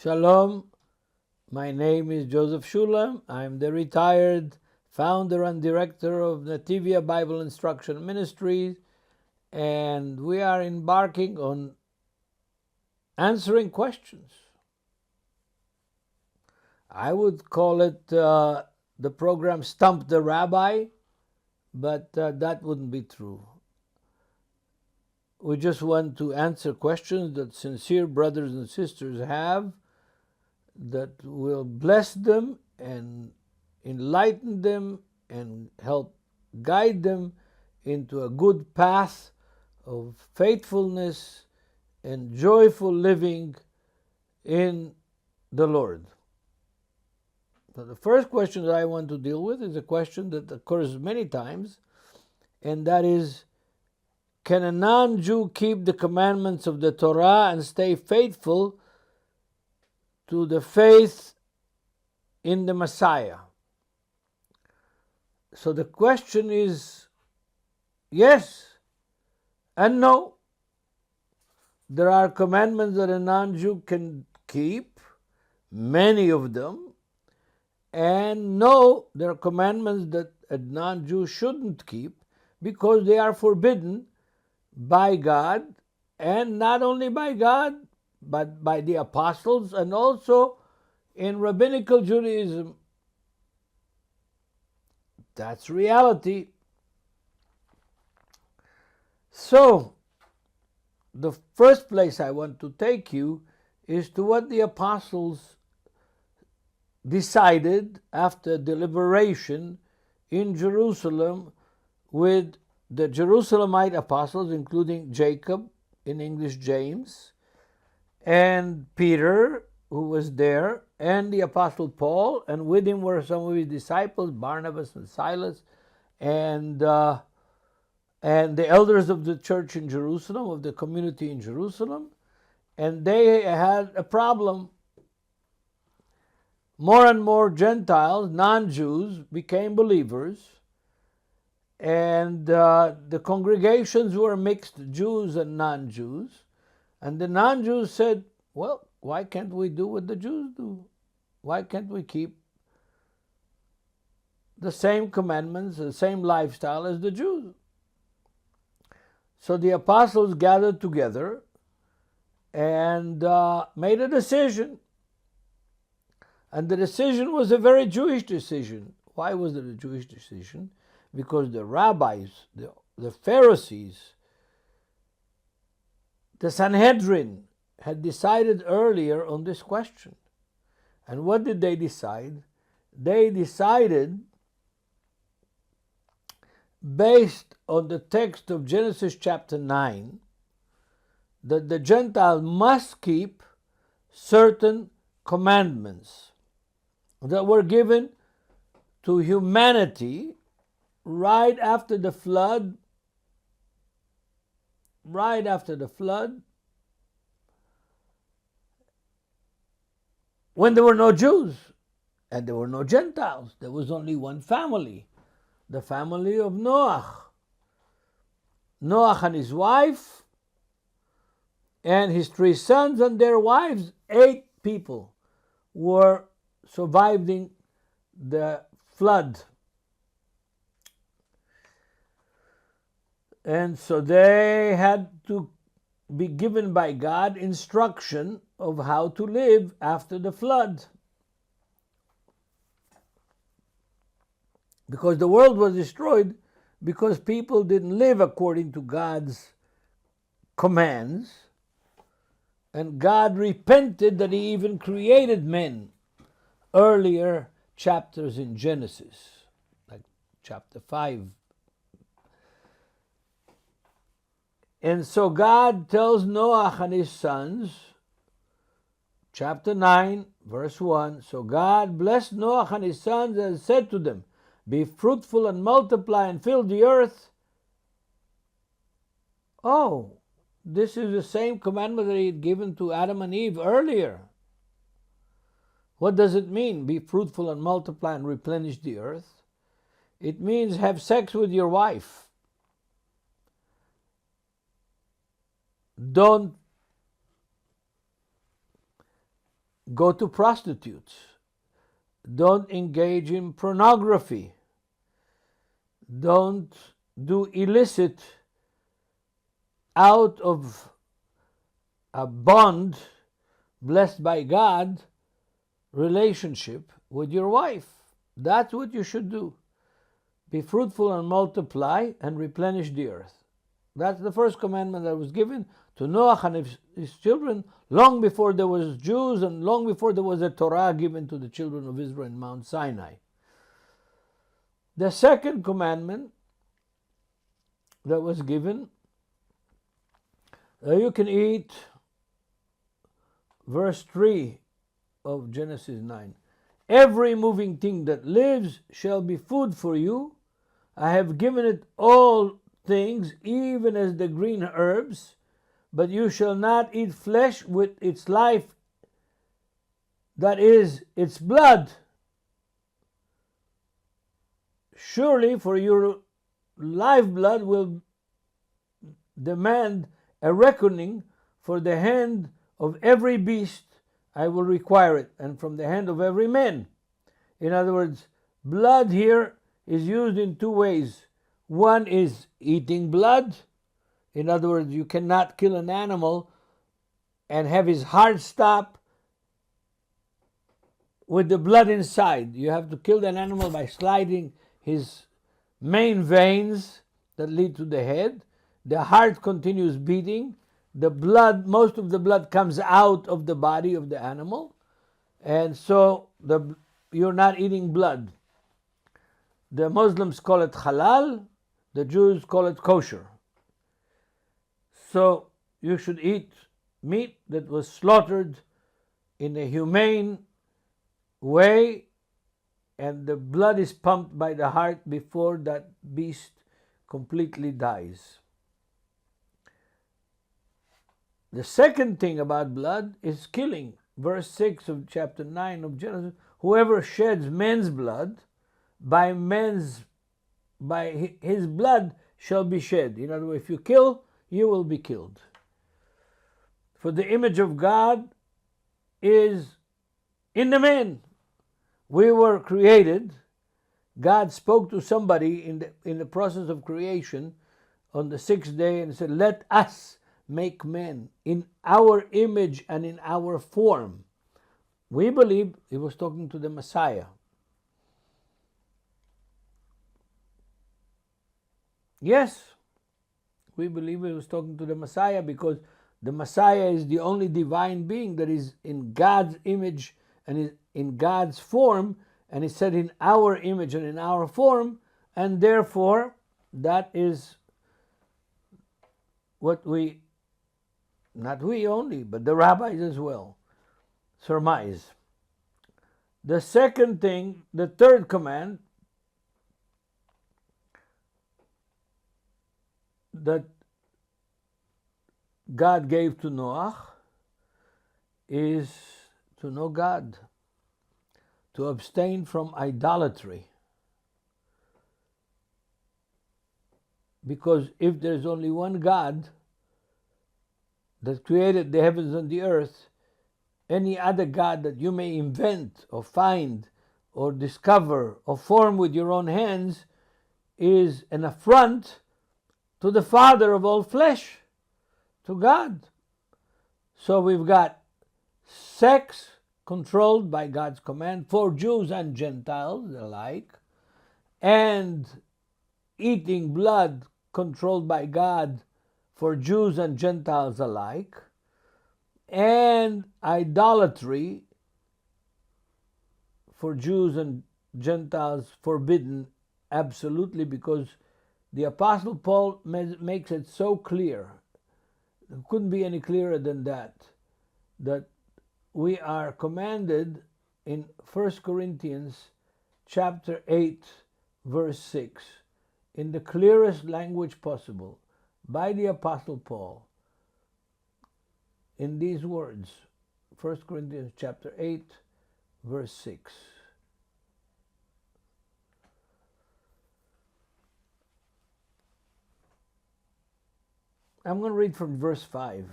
Shalom, my name is Joseph Shulam. I'm the retired founder and director of Netivyah Bible Instruction Ministry, and we are embarking on answering questions. I would call it the program Stump the Rabbi, but that wouldn't be true. We just want to answer questions that sincere brothers and sisters have that will bless them and enlighten them and help guide them into a good path of faithfulness and joyful living in the Lord. So the first question that I want to deal with is a question that occurs many times, and that is, can a non-Jew keep the commandments of the Torah and stay faithful to the faith in the Messiah? So the question is yes and no. There are commandments that a non-Jew can keep, many of them, and no, there are commandments that a non-Jew shouldn't keep because they are forbidden by God, and not only by God, but by the apostles, and also in rabbinical Judaism. That's reality. So, the first place I want to take you is to what the apostles decided after deliberation in Jerusalem with the Jerusalemite apostles, including Jacob, in English James, and Peter, who was there, and the apostle Paul, and with him were some of his disciples, Barnabas and Silas, and the elders of the church in Jerusalem, of the community in Jerusalem, and they had a problem. More and more Gentiles, non-Jews, became believers, and the congregations were mixed, Jews and non-Jews, and the non-Jews said, well, why can't we do what the Jews do? Why can't we keep the same commandments, the same lifestyle as the Jews? So the apostles gathered together and made a decision. And the decision was a very Jewish decision. Why was it a Jewish decision? Because the rabbis, the Pharisees, the Sanhedrin had decided earlier on this question. And what did they decide? They decided, based on the text of Genesis chapter 9, that the Gentile must keep certain commandments that were given to humanity right after the flood, when there were no Jews and there were no Gentiles. There was only one family, the family of Noah. Noah and his wife and his 3 sons and their wives, 8 people were surviving the flood. And so they had to be given by God instruction of how to live after the flood. Because the world was destroyed because people didn't live according to God's commands. And God repented that He even created men. Earlier chapters in Genesis, like chapter 5. And so God tells Noah and his sons, chapter 9, verse 1, so God blessed Noah and his sons and said to them, be fruitful and multiply and fill the earth. Oh, this is the same commandment that He had given to Adam and Eve earlier. What does it mean? Be fruitful and multiply and replenish the earth. It means have sex with your wife. Don't go to prostitutes. Don't engage in pornography. Don't do illicit out of a bond blessed by God relationship with your wife. That's what you should do. Be fruitful and multiply and replenish the earth. That's the first commandment that was given to Noah and his children long before there was Jews and long before there was a Torah given to the children of Israel in Mount Sinai. The second commandment that was given, you can eat, verse 3 of Genesis 9. Every moving thing that lives shall be food for you. I have given it all things, even as the green herbs, but you shall not eat flesh with its life, that is, its blood. Surely, for your lifeblood will demand a reckoning. For the hand of every beast I will require it, and from the hand of every man. In other words, blood here is used in two ways. One is eating blood. In other words, you cannot kill an animal and have his heart stop with the blood inside. You have to kill an animal by sliding his main veins that lead to the head. The heart continues beating. The blood, most of the blood comes out of the body of the animal. And so you're not eating blood. The Muslims call it halal. The Jews call it kosher. So you should eat meat that was slaughtered in a humane way, and the blood is pumped by the heart before that beast completely dies. The second thing about blood is killing. Verse 6 of chapter 9 of Genesis, whoever sheds men's blood, by his blood shall be shed. In other words, if you kill, you will be killed. For the image of God is in the man. We were created. God spoke to somebody in the process of creation on the sixth day and said, let us make men in our image and in our form. We believe he was talking to the Messiah. Yes, we believe he was talking to the Messiah because the Messiah is the only divine being that is in God's image and is in God's form, and he said in our image and in our form, and therefore that is what we, not we only, but the rabbis as well, surmise. The second thing, the third command that God gave to Noah is to know God, to abstain from idolatry. Because if there's only one God that created the heavens and the earth, any other God that you may invent or find or discover or form with your own hands is an affront to the Father of all flesh, to God. So we've got sex controlled by God's command for Jews and Gentiles alike, and eating blood controlled by God for Jews and Gentiles alike, and idolatry for Jews and Gentiles forbidden absolutely, because the Apostle Paul makes it so clear, it couldn't be any clearer than that we are commanded in 1 Corinthians chapter 8, verse 6, in the clearest language possible, by the Apostle Paul, in these words, 1 Corinthians chapter 8, verse 6. I'm going to read from verse 5.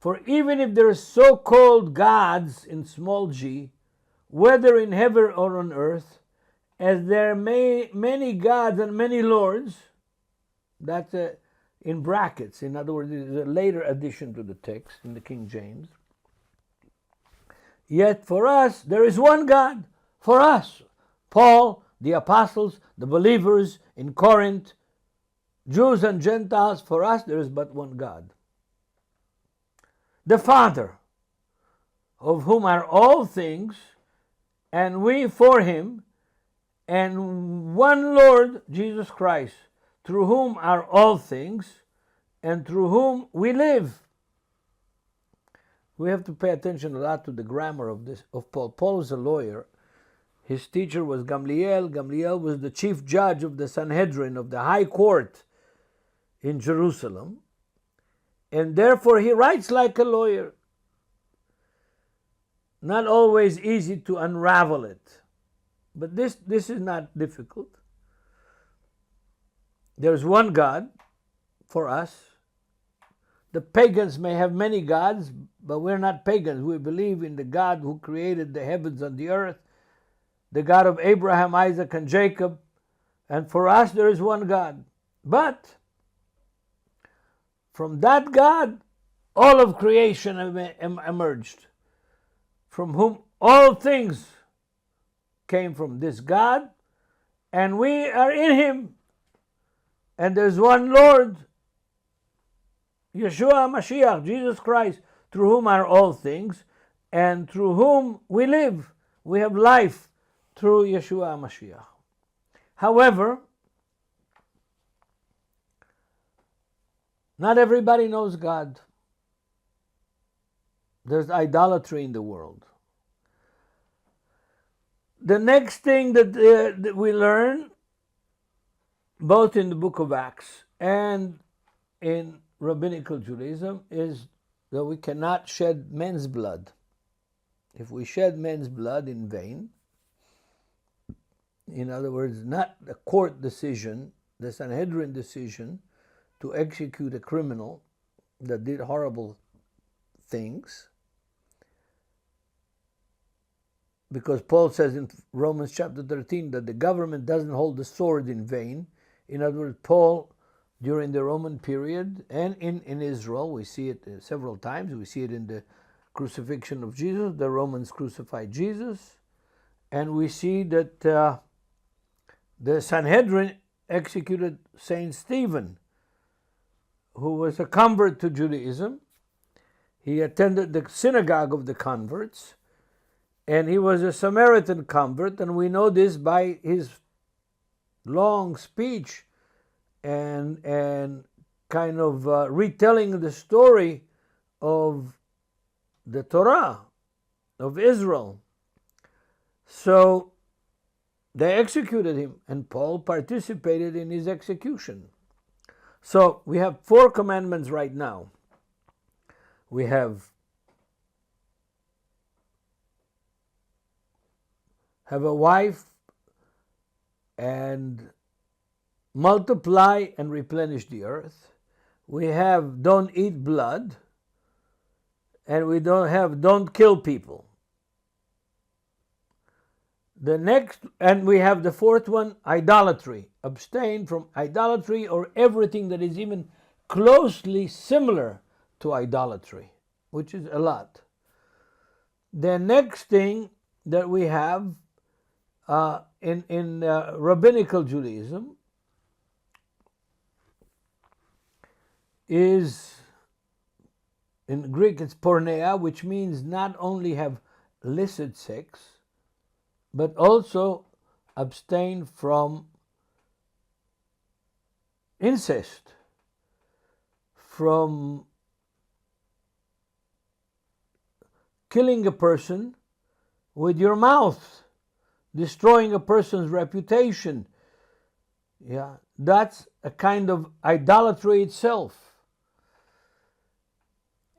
For even if there are so-called gods in small g, whether in heaven or on earth, as there are many gods and many lords, that's in brackets. In other words, it is a later addition to the text in the King James. Yet for us, there is one God. For us, Paul, the apostles, the believers in Corinth, Jews and Gentiles, for us there is but one God. The Father, of whom are all things, and we for him, and one Lord, Jesus Christ, through whom are all things, and through whom we live. We have to pay attention a lot to the grammar of Paul. Paul is a lawyer. His teacher was Gamliel. Gamliel was the chief judge of the Sanhedrin, of the high court in Jerusalem. And therefore he writes like a lawyer. Not always easy to unravel it. But this is not difficult. There's one God for us. The pagans may have many gods, but we're not pagans. We believe in the God who created the heavens and the earth, the God of Abraham, Isaac, and Jacob. And for us, there is one God. But from that God, all of creation emerged, from whom all things came from this God, and we are in him. And there's one Lord, Yeshua Mashiach, Jesus Christ, through whom are all things, and through whom we live. We have life through Yeshua Mashiach. However, not everybody knows God. There's idolatry in the world. The next thing that we learn, both in the book of Acts and in Rabbinical Judaism, is that we cannot shed men's blood. If we shed men's blood in vain, in other words, not the court decision, the Sanhedrin decision to execute a criminal that did horrible things, because Paul says in Romans chapter 13 that the government doesn't hold the sword in vain. In other words, Paul, during the Roman period and in Israel, we see it several times. We see it in the crucifixion of Jesus. The Romans crucified Jesus. And we see that the Sanhedrin executed Saint Stephen, who was a convert to Judaism. He attended the synagogue of the converts, and he was a Samaritan convert, and we know this by his long speech and kind of retelling the story of the Torah of Israel. So they executed him, and Paul participated in his execution. So we have 4 commandments right now. We have a wife and multiply and replenish the earth. We have don't eat blood, and we don't kill people. The next, and we have the 4th one, idolatry. Abstain from idolatry or everything that is even closely similar to idolatry, which is a lot. The next thing that we have in Rabbinical Judaism is, in Greek it's porneia, which means not only have illicit sex, but also abstain from incest, from killing a person with your mouth, destroying a person's reputation. Yeah, that's a kind of idolatry itself.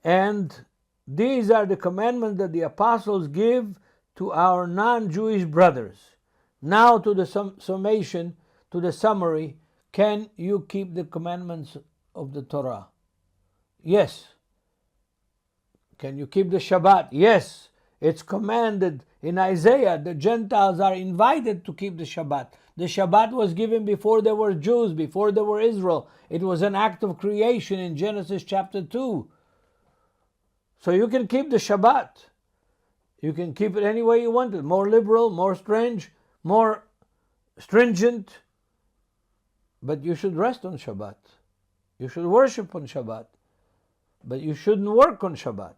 And these are the commandments that the apostles give to our non-Jewish brothers. Now to the summation, to the summary, can you keep the commandments of the Torah? Yes. Can you keep the Shabbat? Yes. It's commanded in Isaiah. The Gentiles are invited to keep the Shabbat. The Shabbat was given before there were Jews, before there were Israel. It was an act of creation in Genesis chapter 2. So you can keep the Shabbat. You can keep it any way you want it. More liberal, more strange, more stringent. But you should rest on Shabbat. You should worship on Shabbat. But you shouldn't work on Shabbat.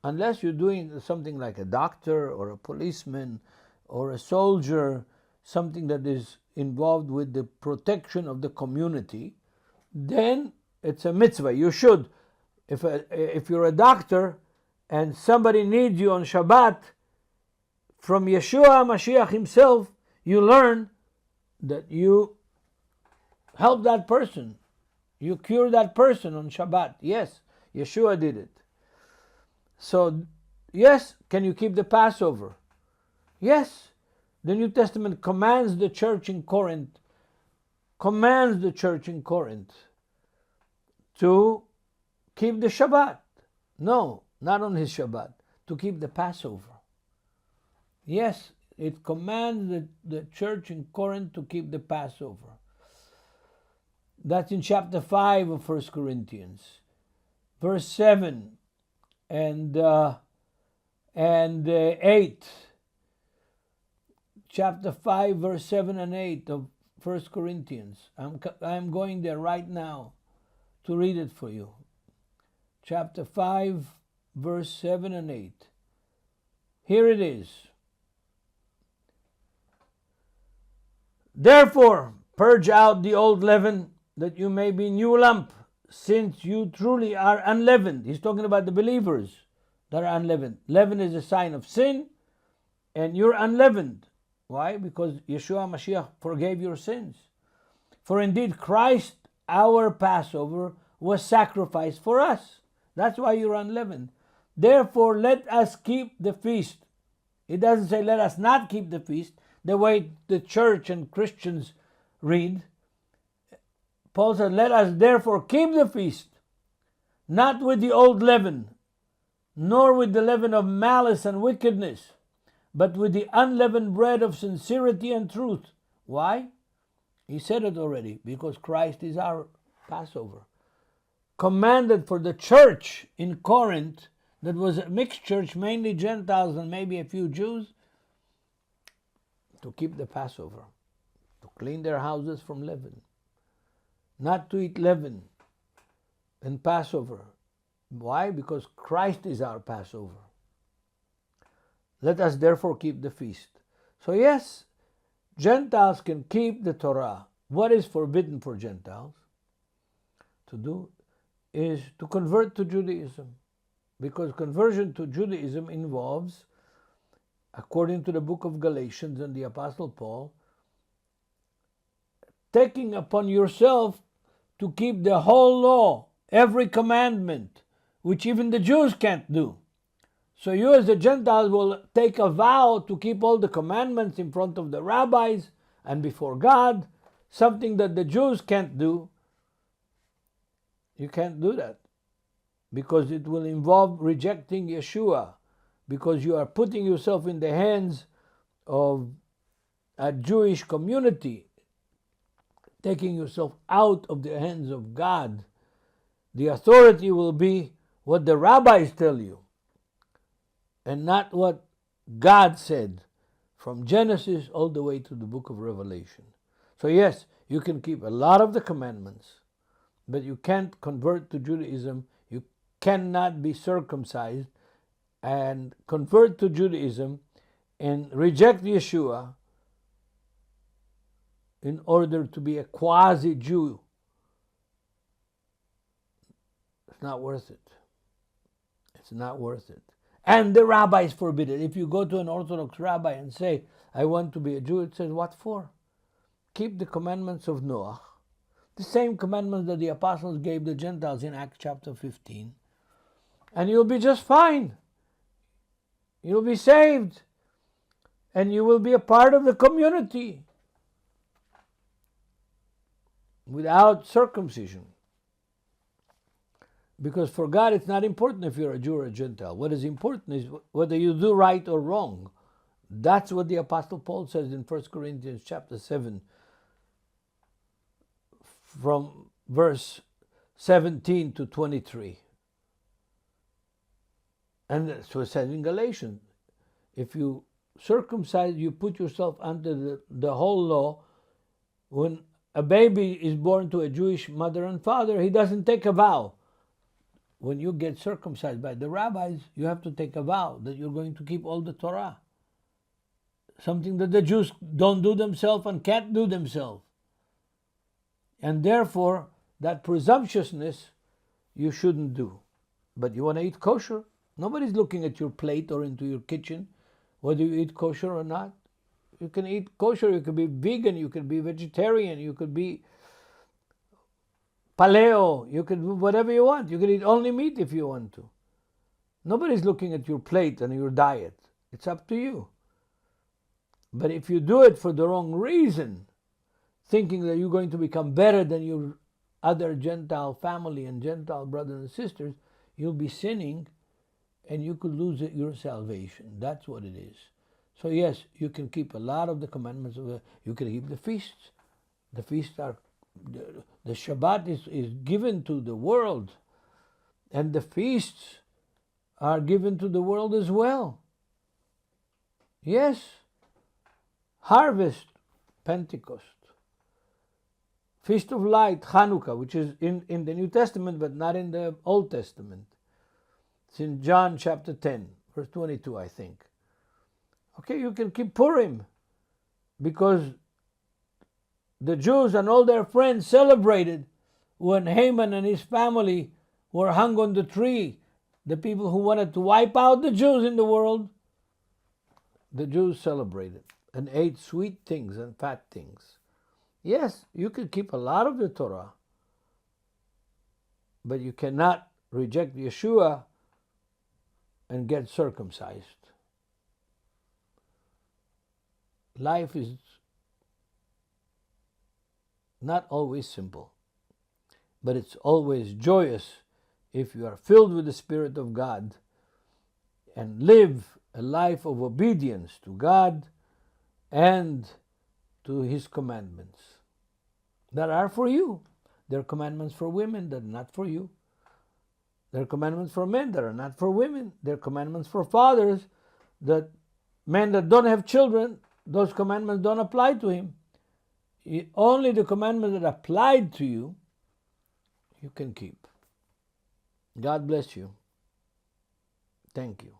Unless you're doing something like a doctor or a policeman or a soldier, something that is involved with the protection of the community, then it's a mitzvah. You should. If you're a doctor and somebody needs you on Shabbat, from Yeshua Mashiach himself, you learn that you help that person. You cure that person on Shabbat. Yes, Yeshua did it. So, yes, can you keep the Passover? Yes. The New Testament commands the church in Corinth, to keep the Shabbat. No, not on his Shabbat, to keep the Passover. Yes, it commands the church in Corinth to keep the Passover. That's in chapter 5 of 1 Corinthians, verse 7 and 8. Chapter 5, verse 7 and 8 of 1 Corinthians. I'm going there right now to read it for you. Chapter 5, verse 7 and 8. Here it is. Therefore, purge out the old leaven, that you may be new lump, since you truly are unleavened. He's talking about the believers that are unleavened. Leaven is a sign of sin, and you're unleavened. Why? Because Yeshua Mashiach forgave your sins. For indeed Christ, our Passover, was sacrificed for us. That's why you're unleavened. Therefore, let us keep the feast. It doesn't say let us not keep the feast, the way the church and Christians read. Paul said, let us therefore keep the feast, not with the old leaven, nor with the leaven of malice and wickedness, but with the unleavened bread of sincerity and truth. Why? He said it already, because Christ is our Passover. Commanded for the church in Corinth, that was a mixed church, mainly Gentiles and maybe a few Jews, to keep the Passover, to clean their houses from leaven, not to eat leaven in Passover. Why? Because Christ is our Passover. Let us therefore keep the feast. So yes, Gentiles can keep the Torah. What is forbidden for Gentiles to do is to convert to Judaism, because conversion to Judaism involves, according to the book of Galatians and the Apostle Paul, taking upon yourself to keep the whole law, every commandment, which even the Jews can't do. So you as the Gentiles will take a vow to keep all the commandments in front of the rabbis and before God, something that the Jews can't do. You can't do that, because it will involve rejecting Yeshua, because you are putting yourself in the hands of a Jewish community, taking yourself out of the hands of God. The authority will be what the rabbis tell you, and not what God said, from Genesis all the way to the book of Revelation. So yes, you can keep a lot of the commandments, but you can't convert to Judaism. You cannot be circumcised and convert to Judaism and reject Yeshua in order to be a quasi-Jew. It's not worth it. It's not worth it. And the rabbis forbid it. If you go to an Orthodox rabbi and say, I want to be a Jew, it says, what for? Keep the commandments of Noah, the same commandments that the apostles gave the Gentiles in Acts chapter 15, and you'll be just fine. You'll be saved, and you will be a part of the community without circumcision. Because for God, it's not important if you're a Jew or a Gentile. What is important is whether you do right or wrong. That's what the Apostle Paul says in 1 Corinthians chapter 7, from verse 17 to 23. And so it says in Galatians, if you circumcise, you put yourself under the whole law. When a baby is born to a Jewish mother and father, he doesn't take a vow. When you get circumcised by the rabbis, you have to take a vow that you're going to keep all the Torah. Something that the Jews don't do themselves and can't do themselves. And therefore, that presumptuousness you shouldn't do. But you want to eat kosher? Nobody's looking at your plate or into your kitchen, whether you eat kosher or not. You can eat kosher, you can be vegan, you can be vegetarian, you could be paleo, you can do whatever you want. You can eat only meat if you want to. Nobody's looking at your plate and your diet. It's up to you. But if you do it for the wrong reason, thinking that you're going to become better than your other Gentile family and Gentile brothers and sisters, you'll be sinning and you could lose your salvation. That's what it is. So yes, you can keep a lot of the commandments. You can keep the feasts. The feasts are, the Shabbat is given to the world. And the feasts are given to the world as well. Yes. Harvest, Pentecost. Feast of Light, Hanukkah, which is in the New Testament but not in the Old Testament. It's in John chapter 10, verse 22, I think. Okay, you can keep Purim because the Jews and all their friends celebrated when Haman and his family were hung on the tree. The people who wanted to wipe out the Jews in the world, the Jews celebrated and ate sweet things and fat things. Yes, you can keep a lot of the Torah, but you cannot reject Yeshua and get circumcised. Life is not always simple, but it's always joyous if you are filled with the Spirit of God and live a life of obedience to God and to His commandments that are for you. There are commandments for women that are not for you. There are commandments for men that are not for women. There are commandments for fathers that men that don't have children, those commandments don't apply to him. Only the commandments that applied to you, you can keep. God bless you. Thank you.